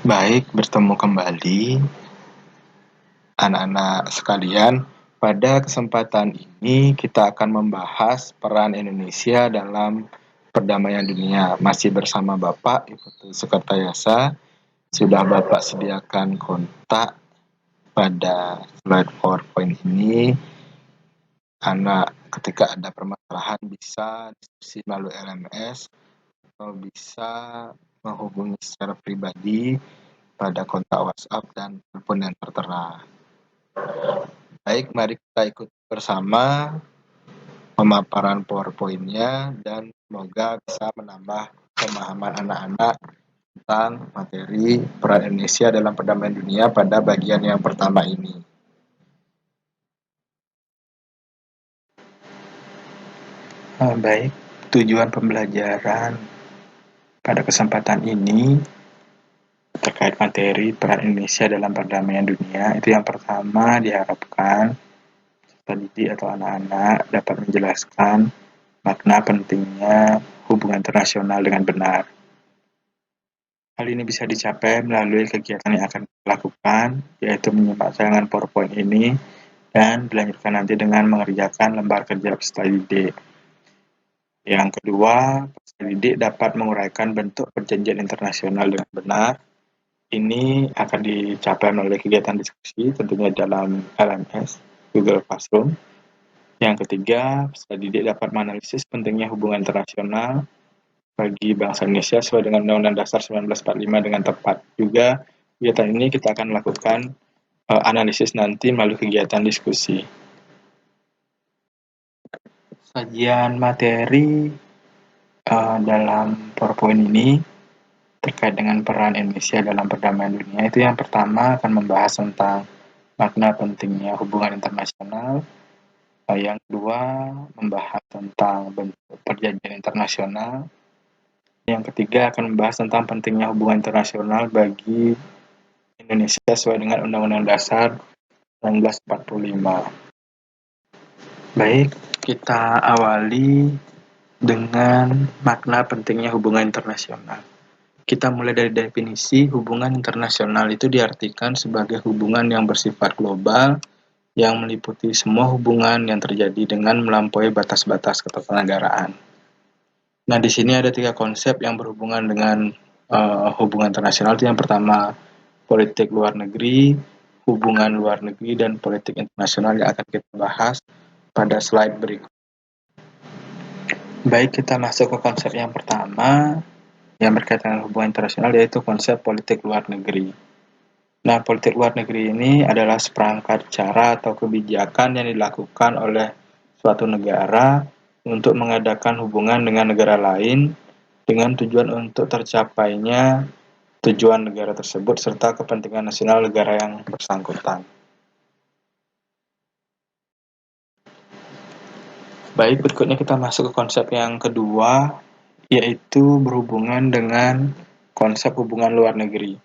Baik, bertemu kembali anak-anak sekalian. Pada kesempatan ini kita akan membahas peran Indonesia dalam perdamaian dunia. Masih bersama Bapak, Ibu Sukertayasa. Sudah Bapak sediakan kontak pada slide PowerPoint ini. Anak ketika ada permasalahan bisa diskusi melalui LMS atau bisa menghubungi secara pribadi pada kontak WhatsApp dan telepon yang tertera. Baik, mari kita ikuti bersama pemaparan PowerPoint-nya dan semoga bisa menambah pemahaman anak-anak tentang materi peran Indonesia dalam perdamaian dunia pada bagian yang pertama ini. Baik, tujuan pembelajaran pada kesempatan ini terkait materi peran Indonesia dalam perdamaian dunia itu yang pertama diharapkan peserta didik atau anak-anak dapat menjelaskan makna pentingnya hubungan internasional dengan benar. Hal ini bisa dicapai melalui kegiatan yang akan dilakukan, yaitu menyimak tayangan PowerPoint ini dan dilanjutkan nanti dengan mengerjakan lembar kerja peserta didik. Yang kedua, peserta didik dapat menguraikan bentuk perjanjian internasional dengan benar. Ini akan dicapai melalui kegiatan diskusi, tentunya dalam LMS, Google Classroom. Yang ketiga, peserta didik dapat menganalisis pentingnya hubungan internasional bagi bangsa Indonesia sesuai dengan Undang-Undang Dasar 1945 dengan tepat. Juga kegiatan ini kita akan melakukan analisis nanti melalui kegiatan diskusi. Sajian materi dalam PowerPoint ini terkait dengan peran Indonesia dalam perdamaian dunia itu yang pertama akan membahas tentang makna pentingnya hubungan internasional. Yang kedua membahas tentang bentuk perjanjian internasional. Yang ketiga akan membahas tentang pentingnya hubungan internasional bagi Indonesia sesuai dengan Undang-Undang Dasar 1945. Baik, kita awali dengan makna pentingnya hubungan internasional. Kita mulai dari definisi. Hubungan internasional itu diartikan sebagai hubungan yang bersifat global yang meliputi semua hubungan yang terjadi dengan melampaui batas-batas ketatanegaraan. Nah, di sini ada 3 konsep yang berhubungan dengan hubungan internasional. Itu yang pertama, politik luar negeri, hubungan luar negeri, dan politik internasional yang akan kita bahas pada slide berikut. Baik, kita masuk ke konsep yang pertama yang berkaitan dengan hubungan internasional, yaitu konsep politik luar negeri. Nah, politik luar negeri ini adalah seperangkat cara atau kebijakan yang dilakukan oleh suatu negara untuk mengadakan hubungan dengan negara lain dengan tujuan untuk tercapainya tujuan negara tersebut serta kepentingan nasional negara yang bersangkutan. Baik, berikutnya kita masuk ke konsep yang kedua, yaitu berhubungan dengan konsep hubungan luar negeri.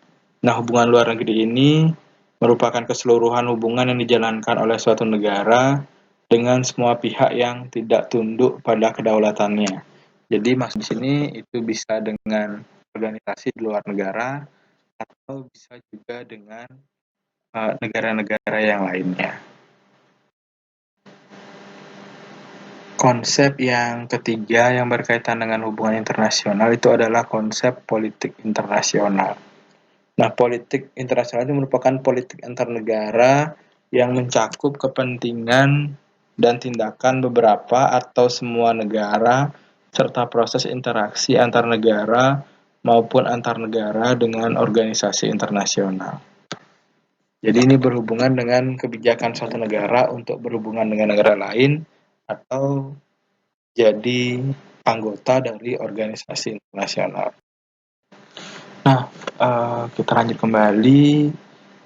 Nah, hubungan luar negeri ini merupakan keseluruhan hubungan yang dijalankan oleh suatu negara dengan semua pihak yang tidak tunduk pada kedaulatannya. Jadi maksud di sini itu bisa dengan organisasi di luar negara atau bisa juga dengan negara-negara yang lainnya. Konsep yang ketiga yang berkaitan dengan hubungan internasional itu adalah konsep politik internasional. Nah, politik internasional itu merupakan politik antar negara yang mencakup kepentingan dan tindakan beberapa atau semua negara serta proses interaksi antar negara maupun antar negara dengan organisasi internasional. Jadi ini berhubungan dengan kebijakan suatu negara untuk berhubungan dengan negara lain atau jadi anggota dari organisasi internasional. Nah, kita lanjut kembali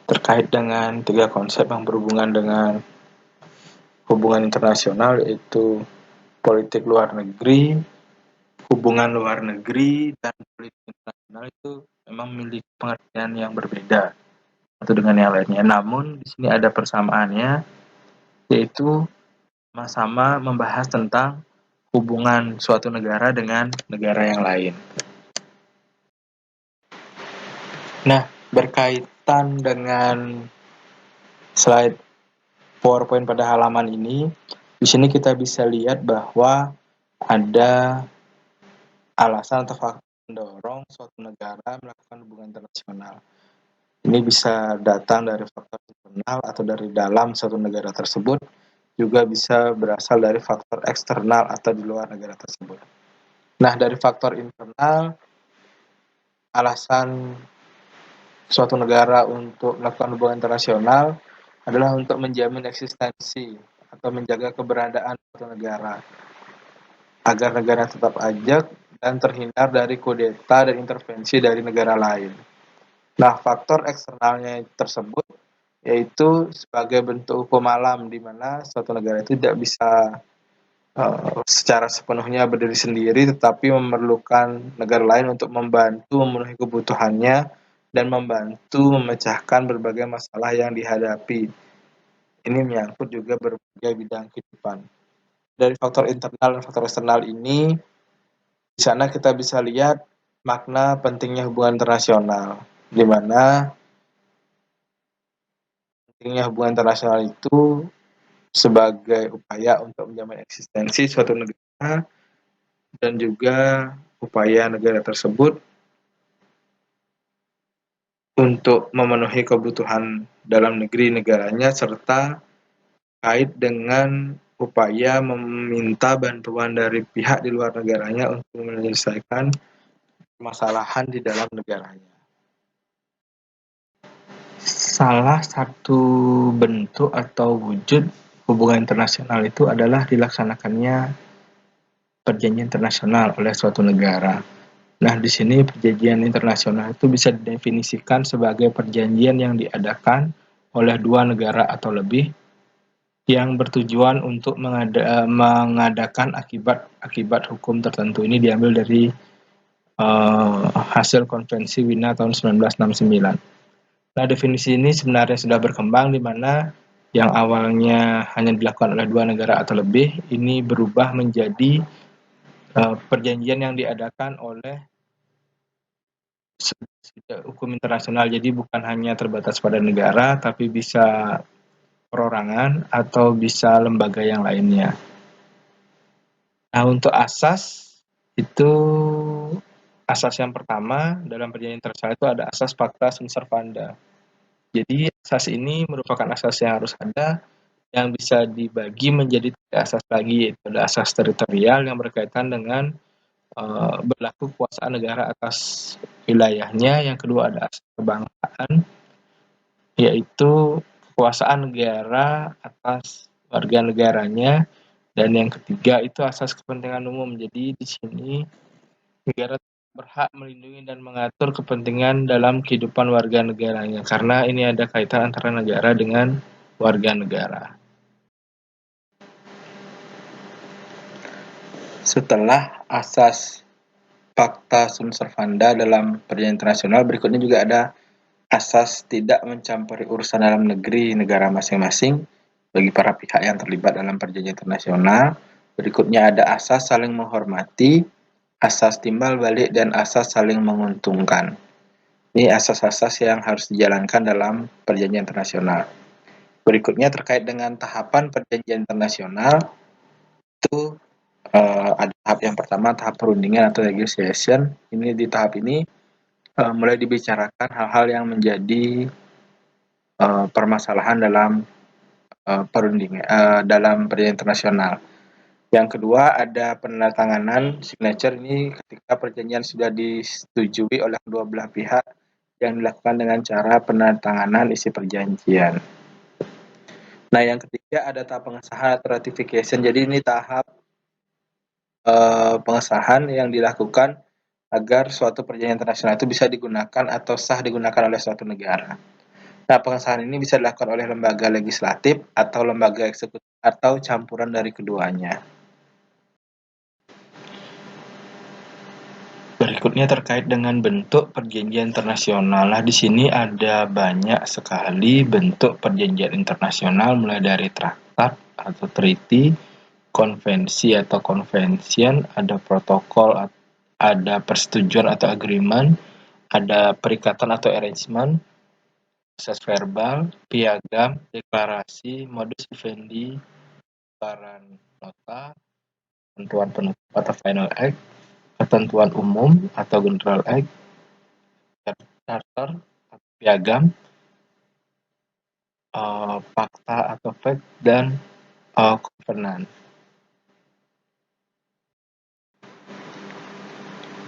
terkait dengan 3 konsep yang berhubungan dengan hubungan internasional, yaitu politik luar negeri, hubungan luar negeri, dan politik internasional itu memang memiliki pengertian yang berbeda satu dengan yang lainnya. Namun di sini ada persamaannya, yaitu sama-sama membahas tentang hubungan suatu negara dengan negara yang lain. Nah, Berkaitan dengan slide PowerPoint pada halaman ini, di sini kita bisa lihat bahwa ada alasan atau faktor mendorong suatu negara melakukan hubungan internasional. Ini bisa datang dari faktor internal atau dari dalam suatu negara tersebut, juga bisa berasal dari faktor eksternal atau di luar negara tersebut. Nah, dari faktor internal, alasan suatu negara untuk melakukan hubungan internasional adalah untuk menjamin eksistensi atau menjaga keberadaan suatu negara agar negara tetap ajak dan terhindar dari kudeta dan intervensi dari negara lain. Nah, faktor eksternalnya tersebut yaitu sebagai bentuk hukum alam di mana suatu negara itu tidak bisa secara sepenuhnya berdiri sendiri, tetapi memerlukan negara lain untuk membantu memenuhi kebutuhannya dan membantu memecahkan berbagai masalah yang dihadapi. Ini menyangkut juga berbagai bidang kehidupan. Dari faktor internal dan faktor eksternal ini, di sana kita bisa lihat makna pentingnya hubungan internasional, di mana pentingnya hubungan internasional itu sebagai upaya untuk menjamin eksistensi suatu negara dan juga upaya negara tersebut untuk memenuhi kebutuhan dalam negeri negaranya serta kait dengan upaya meminta bantuan dari pihak di luar negaranya untuk menyelesaikan permasalahan di dalam negaranya. Salah satu bentuk atau wujud hubungan internasional itu adalah dilaksanakannya perjanjian internasional oleh suatu negara. Nah, di sini perjanjian internasional itu bisa didefinisikan sebagai perjanjian yang diadakan oleh dua negara atau lebih yang bertujuan untuk mengadakan akibat hukum tertentu. Ini diambil dari hasil konvensi Wina tahun 1969. Nah, definisi ini sebenarnya sudah berkembang di mana yang awalnya hanya dilakukan oleh dua negara atau lebih, ini berubah menjadi perjanjian yang diadakan oleh hukum internasional. Jadi bukan hanya terbatas pada negara, tapi bisa perorangan atau bisa lembaga yang lainnya. Nah, untuk asas itu, asas yang pertama dalam perjanjian internasional itu ada asas pacta sunt servanda. Jadi asas ini merupakan asas yang harus ada, yang bisa dibagi menjadi tiga asas lagi, yaitu ada asas teritorial yang berkaitan dengan berlaku kekuasaan negara atas wilayahnya. Yang kedua ada asas kebangsaan, yaitu kekuasaan negara atas warga negaranya. Dan yang ketiga itu asas kepentingan umum. Jadi di sini negara berhak melindungi dan mengatur kepentingan dalam kehidupan warga negaranya, karena ini ada kaitan antara negara dengan warga negara. Setelah asas pacta sunt servanda dalam perjanjian internasional, berikutnya juga ada asas tidak mencampuri urusan dalam negeri negara masing-masing bagi para pihak yang terlibat dalam perjanjian internasional. Berikutnya ada asas saling menghormati, asas timbal balik, dan asas saling menguntungkan. Ini asas-asas yang harus dijalankan dalam perjanjian internasional. Berikutnya terkait dengan tahapan perjanjian internasional, itu ada tahap yang pertama, tahap perundingan atau negotiation. Ini di tahap ini mulai dibicarakan hal-hal yang menjadi permasalahan dalam perundingan dalam perjanjian internasional. Yang kedua ada penandatanganan signature. Ini ketika perjanjian sudah disetujui oleh kedua belah pihak yang dilakukan dengan cara penandatanganan isi perjanjian. Nah, yang ketiga ada tahap pengesahan atau ratification. Jadi ini tahap pengesahan yang dilakukan agar suatu perjanjian internasional itu bisa digunakan atau sah digunakan oleh suatu negara. Nah, pengesahan ini bisa dilakukan oleh lembaga legislatif atau lembaga eksekutif atau campuran dari keduanya. Berikutnya terkait dengan bentuk perjanjian internasional. Nah, di sini ada banyak sekali bentuk perjanjian internasional, mulai dari traktat atau treaty, konvensi atau convention, ada protokol, ada persetujuan atau agreement, ada perikatan atau arrangement, proses verbal, piagam, deklarasi, modus vivendi, baran nota, ketentuan penutup atau final act, ketentuan umum atau general act, charter atau piagam, fakta atau fact, dan covenant.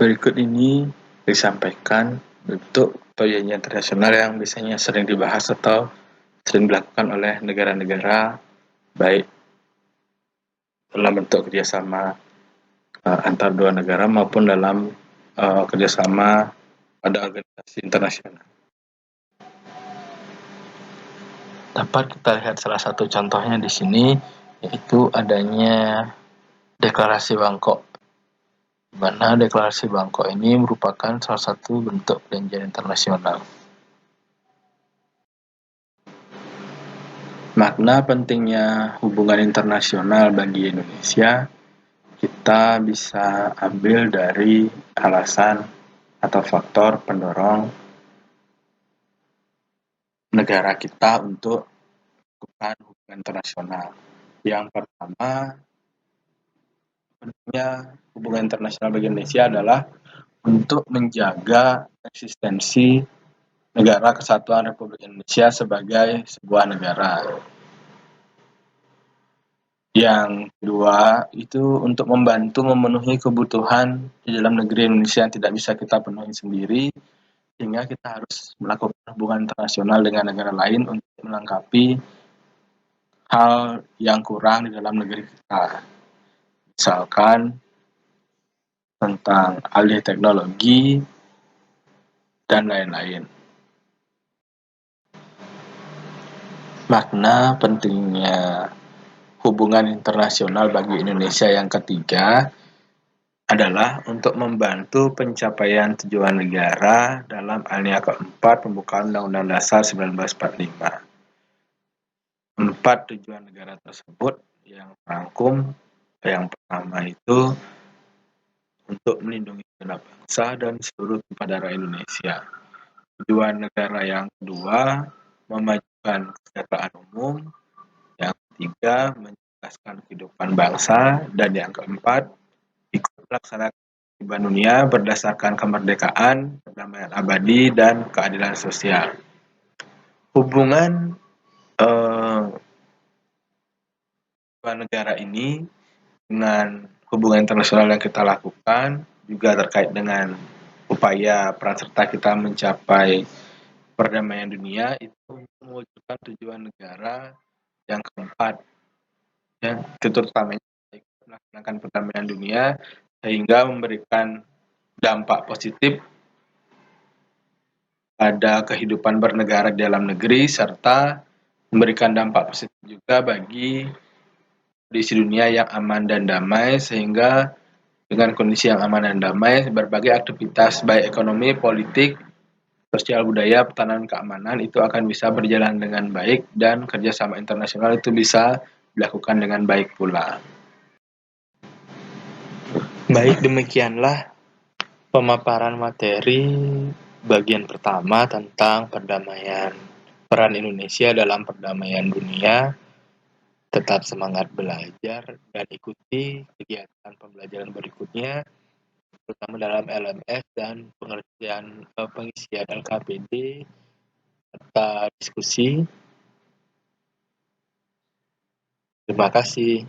Berikut ini disampaikan bentuk perjanjian internasional yang biasanya sering dibahas atau sering dilakukan oleh negara-negara, baik dalam bentuk kerjasama antar dua negara maupun dalam kerjasama pada organisasi internasional. Dapat kita lihat salah satu contohnya di sini, yaitu adanya Deklarasi Bangkok. Di mana Deklarasi Bangkok ini merupakan salah satu bentuk perjanjian internasional. Makna pentingnya hubungan internasional bagi Indonesia kita bisa ambil dari alasan atau faktor pendorong negara kita untuk melakukan hubungan internasional. Yang pertama, pentingnya hubungan internasional bagi Indonesia adalah untuk menjaga eksistensi Negara Kesatuan Republik Indonesia sebagai sebuah negara. Yang kedua, itu untuk membantu memenuhi kebutuhan di dalam negeri Indonesia yang tidak bisa kita penuhi sendiri, sehingga kita harus melakukan hubungan internasional dengan negara lain untuk melengkapi hal yang kurang di dalam negeri kita. Misalkan tentang alih teknologi dan lain-lain. Makna pentingnya hubungan internasional bagi Indonesia yang ketiga adalah untuk membantu pencapaian tujuan negara dalam alinea keempat pembukaan Undang-Undang Dasar 1945. 4 tujuan negara tersebut yang merangkum yang pertama itu untuk melindungi segenap bangsa dan seluruh tumpah darah Indonesia. Tujuan negara yang kedua memajukan kesejahteraan umum. Yang ketiga mencerdaskan kehidupan bangsa, dan yang keempat ikut melaksanakan kehidupan dunia berdasarkan kemerdekaan, perdamaian abadi, dan keadilan sosial. Hubungan dua negara ini dengan hubungan internasional yang kita lakukan juga terkait dengan upaya peran serta kita mencapai perdamaian dunia itu untuk mewujudkan tujuan negara yang keempat, ya, itu terutamanya melaksanakan perdamaian dunia sehingga memberikan dampak positif pada kehidupan bernegara di dalam negeri serta memberikan dampak positif juga bagi kondisi dunia yang aman dan damai, sehingga dengan kondisi yang aman dan damai berbagai aktivitas baik ekonomi, politik, sosial, budaya, pertahanan, keamanan itu akan bisa berjalan dengan baik dan kerjasama internasional itu bisa dilakukan dengan baik pula. Baik, demikianlah pemaparan materi bagian pertama tentang perdamaian, peran Indonesia dalam perdamaian dunia. Tetap semangat belajar dan ikuti kegiatan pembelajaran berikutnya, terutama dalam LMS dan pengerjaan pengisian LKPD serta diskusi. Terima kasih.